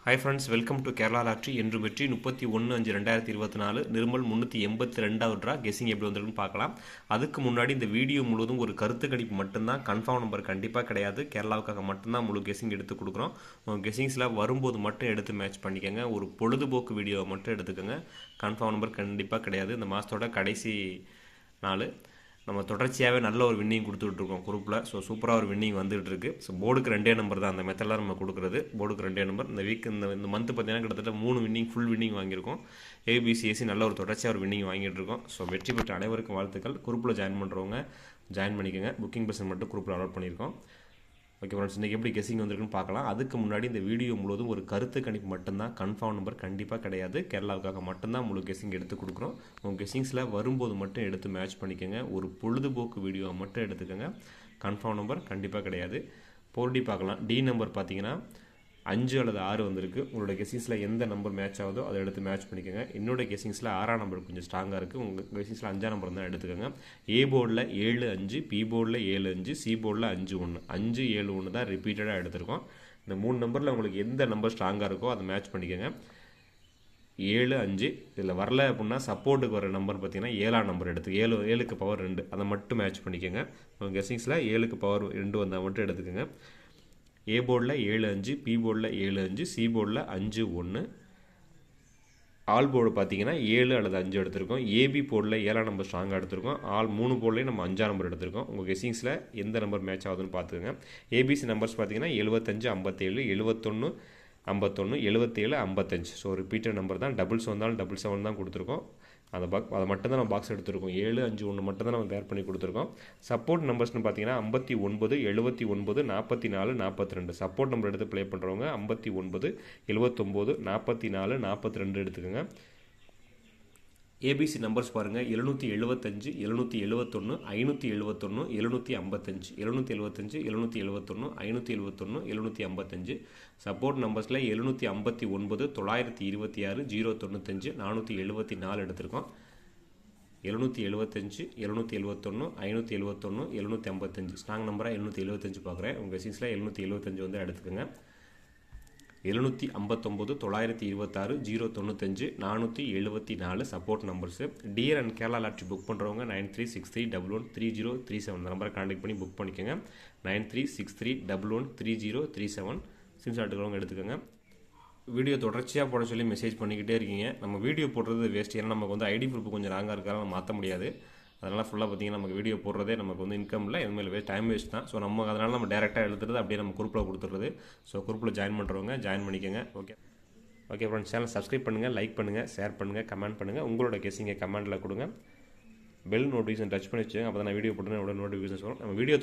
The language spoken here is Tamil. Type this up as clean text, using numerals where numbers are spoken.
Hi friends, welcome to Kerala lottery. என்று வெற்றி 31/5/2024 நிர்மல் 382வது ட்ரா. கெஸிங் எப்படி வந்திருக்குன்னு பார்க்கலாம். அதுக்கு முன்னாடி இந்த வீடியோ முழுவதும் ஒரு கருத்து கணிப்பு மட்டும்தான், கன்ஃபார்ம் நம்பர் கண்டிப்பாக கிடையாது. கேரளாவுக்காக மட்டும்தான் முழு கெஸிங் எடுத்து கொடுக்குறோம். உங்கள் கெஸிங்ஸில் வரும்போது மட்டும் எடுத்து மேட்ச் பண்ணிக்கோங்க. ஒரு பொழுதுபோக்கு வீடியோவை மட்டும் எடுத்துக்கோங்க. கன்ஃபார்ம் நம்பர் கண்டிப்பாக கிடையாது. இந்த மாதத்தோட கடைசி நாள் நம்ம தொடர்ச்சியாகவே நல்ல ஒரு வின்னிங் கொடுத்துட்ருக்கோம் குரூப்பில். ஸோ சூப்பராக ஒரு வின்னிங் வந்துகிட்டு இருக்குது. ஸோ போர்டுக்கு 2 நம்பர் தான் அந்த மெத்தடில் நம்ம கொடுக்குறது. போர்டுக்கு 2 நம்பர். இந்த வீக் இந்த மந்த் பார்த்தீங்கன்னா கிட்டத்தட்ட 3 வின்னிங், ஃபுல் வின்னிங் வாங்கியிருக்கோம். ஏபிசிஎஸ்சி நல்ல ஒரு தொடர்ச்சியாக ஒரு வின்னிங் வாங்கிட்டு இருக்கோம். ஸோ வெற்றி பெற்ற அனைவருக்கும் வாழ்த்துக்கள். குரூப்பில் ஜாயின் பண்ணுறவங்க ஜாயின் பண்ணிக்கோங்க. புக்கிங் பர்சன் மட்டும் குரூப்பில் அலோட் பண்ணியிருக்கோம். ஓகே ஃப்ரெண்ட்ஸ், இன்றைக்கி எப்படி கெஸிங் வந்திருக்குன்னு பார்க்கலாம். அதுக்கு முன்னாடி இந்த வீடியோ முழுவதும் ஒரு கருத்து கணிப்பு மட்டும்தான், கன்ஃபார்ம் நம்பர் கண்டிப்பாக கிடையாது. கேரளாவுக்காக மட்டும்தான் முழு கெஸிங் எடுத்து கொடுக்குறோம். உங்கள் கெஸிங்ஸில் வரும்போது மட்டும் எடுத்து மேட்ச் பண்ணிக்கோங்க. ஒரு பொழுதுபோக்கு வீடியோவை மட்டும் எடுத்துக்கோங்க. கன்ஃபார்ம் நம்பர் கண்டிப்பாக கிடையாது. போர்டி பார்க்கலாம். டி நம்பர் பார்த்தீங்கன்னா 5 அல்லது 6 வந்திருக்கு. உங்களோட கெஸிங்ஸில் எந்த நம்பர் மேட்ச் ஆகுதோ அதை எடுத்து மேட்ச் பண்ணிக்கோங்க. என்னோட கெஸிங்ஸில் 6ஆம் நம்பர் கொஞ்சம் ஸ்ட்ராங்காக இருக்குது. உங்கள் கெஸிங்ஸில் 5ஆம் நம்பர் தான் எடுத்துக்கோங்க. ஏ போர்டில் 7-5, பி போர்டில் 7-5, சி போர்டில் 5-1, 5-7-1 தான் ரிப்பீட்டடாக எடுத்திருக்கோம். இந்த 3 நம்பரில் உங்களுக்கு எந்த நம்பர் ஸ்ட்ராங்காக இருக்கோ அதை மேட்ச் பண்ணிக்கோங்க. 7-5 இதில் வரல அப்படின்னா சப்போர்ட்டுக்கு வர நம்பர் பார்த்தீங்கன்னா 7ஆம் நம்பர் எடுத்து 7க்கு பவர் 2 அதை மட்டும் மேட்ச் பண்ணிக்கோங்க. உங்கள் கெஸிங்ஸில் 7க்கு பவர் 2 வந்தால் மட்டும் எடுத்துக்கோங்க. ஏ போர்டில் 7-5, பி போர்டில் 7-5, சி போர்டில் 5-1. ஆல் போர்டு பார்த்தீங்கன்னா 7 அல்லது 5 எடுத்திருக்கோம். ஏபி போர்டில் 7ஆம் நம்பர் ஸ்ட்ராங்காக எடுத்திருக்கோம். ஆல் 3 போர்ட்லேயும் நம்ம 5ஆம் நம்பர் எடுத்திருக்கோம். உங்கள் கெஸிங்ஸில் எந்த நம்பர் மேட்ச் ஆகுதுன்னு பார்த்துக்கோங்க. ஏபிசி நம்பர்ஸ் பார்த்தீங்கன்னா 75, 57, 71, 51, 77, 55. ஸோ ரிப்பீட்டட் நம்பர் தான். டபுள்ஸ் வந்தாலும் 77 தான் கொடுத்துருக்கோம். அதை மட்டும் தான் நம்ம பாக்ஸ் எடுத்துருக்கோம். 7, 5, 1 மட்டும் தான் நம்ம பேர் பண்ணி கொடுத்துருக்கோம். சப்போர்ட் நம்பர்ஸ்னு பார்த்தீங்கன்னா 59, 79, 44, 42. சப்போர்ட் நம்பர் எடுத்து ப்ளே பண்ணுறவங்க 59, 79, 44, 42 எடுத்துக்கோங்க. ஏபிசி நம்பர்ஸ் பாருங்கள். 775, 771, 571, 755, 775, 771, 571, 755. சப்போர்ட் நம்பர்ஸில் 759, 926, 095, 474 எடுத்திருக்கோம். 775, 771, 571, 755. ஸ்ட்ராங் நம்பராக 775 பார்க்குறேன். உங்கள் கெஸிங்ஸில் 775 வந்து எடுத்துக்கோங்க. 759, 926, 095, 474 support numbers. Dear and Kerala lottery book பண்ணுறவங்க 9363113037 இந்த நம்பரை கான்டெக்ட் பண்ணி புக் பண்ணிக்கோங்க. 9363113037 சிம் சாட்டுக்கிறவங்க எடுத்துக்கோங்க. வீடியோ தொடர்ச்சியாக போட சொல்லி மெசேஜ் பண்ணிக்கிட்டே இருக்கீங்க. நம்ம வீடியோ போடுறது வேஸ்ட். ஏன்னா நமக்கு வந்து ஐடி ப்ரூஃப் கொஞ்சம் ராங்காக இருக்காங்க, நம்ம மாற்ற முடியாது. அதனால் ஃபுல்லாக பார்த்தீங்கன்னா நமக்கு வீடியோ போடுறதே நமக்கு வந்து இன்கம் இல்லை, எதுவுமே டைம் வேஸ்ட் தான். ஸோ அதனால் நம்ம டேரெக்டாக எடுத்துகிறது அப்படியே நம்ம குரூப்பில் கொடுத்துறது. ஸோ குரூப்பில் ஜாயின் பண்ணுறவங்க ஜாயின் பண்ணிக்கோங்க. ஓகே ஃப்ரெண்ட்ஸ், சேனல் சப்ஸ்கிரைப் பண்ணுங்கள், லைக் பண்ணுங்கள், ஷேர் பண்ணுங்கள், கமெண்ட் பண்ணுங்கள். உங்களோட கெஸிங்கை கமெண்ட்டில் கொடுங்க. பெல் நோட்டிஃபிகேஷன் டச் பண்ணி வச்சுக்கோங்க. அப்போ தான் நான் வீடியோ போட்டுன்னு நோட்டிஃபிகேஷன் வரும். நம்ம வீடியோ